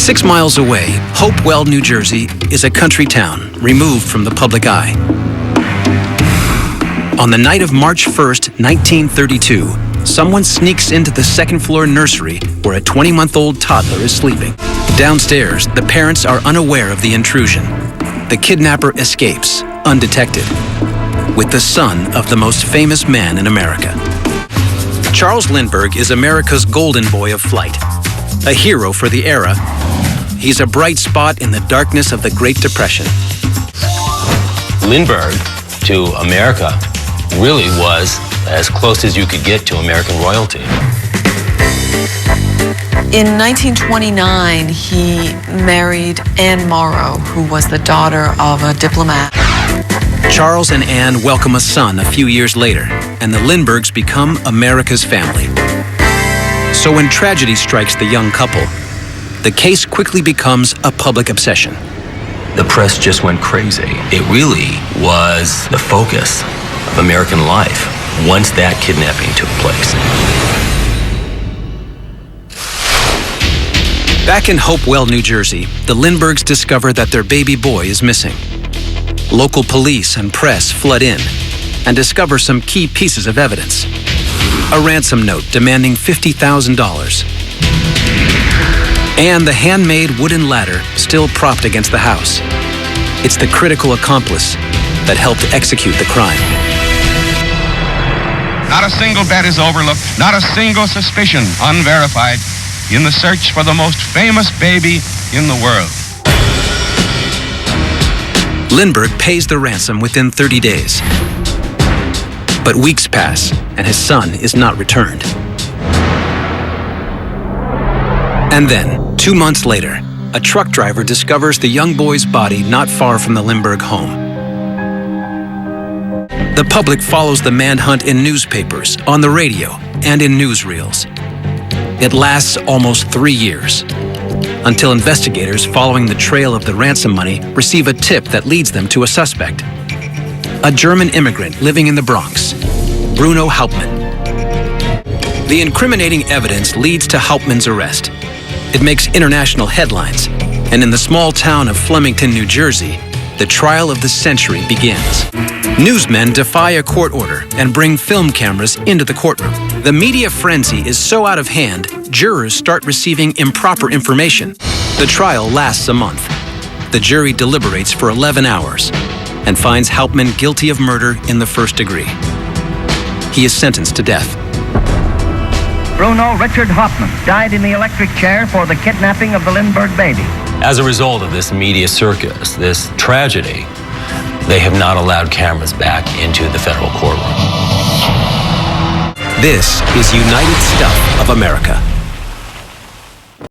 6 miles away, Hopewell, New Jersey, is a country town removed from the public eye. On the night of March 1st, 1932, someone sneaks into the second-floor nursery where a 20-month-old toddler is sleeping. Downstairs, the parents are unaware of the intrusion. The kidnapper escapes, undetected, with the son of the most famous man in America. Charles Lindbergh is America's golden boy of flight, a hero for the era. He's a bright spot in the darkness of the Great Depression. Lindbergh to America really was as close as you could get to American royalty. In 1929, he married Anne Morrow, who was the daughter of a diplomat. Charles and Anne welcome a son a few years later, and the Lindberghs become America's family. So when tragedy strikes the young couple, the case quickly becomes a public obsession. The press just went crazy. It really was the focus of American life once that kidnapping took place. Back in Hopewell, New Jersey, the Lindberghs discover that their baby boy is missing. Local police and press flood in and discover some key pieces of evidence. A ransom note demanding $50,000. And the handmade wooden ladder still propped against the house. It's the critical accomplice that helped execute the crime. Not a single bet is overlooked, not a single suspicion unverified in the search for the most famous baby in the world. Lindbergh pays the ransom within 30 days. But weeks pass, and his son is not returned. And then, 2 months later, a truck driver discovers the young boy's body not far from the Lindbergh home. The public follows the manhunt in newspapers, on the radio, and in newsreels. It lasts almost 3 years, until investigators following the trail of the ransom money receive a tip that leads them to a suspect. A German immigrant living in the Bronx, Bruno Hauptmann. The incriminating evidence leads to Hauptmann's arrest. It makes international headlines, and in the small town of Flemington, New Jersey, the trial of the century begins. Newsmen defy a court order and bring film cameras into the courtroom. The media frenzy is so out of hand, jurors start receiving improper information. The trial lasts a month. The jury deliberates for 11 hours and finds Hauptmann guilty of murder in the first degree. He is sentenced to death. Bruno Richard Hauptmann died in the electric chair for the kidnapping of the Lindbergh baby. As a result of this media circus, this tragedy, they have not allowed cameras back into the federal courtroom. This is United Stuff of America.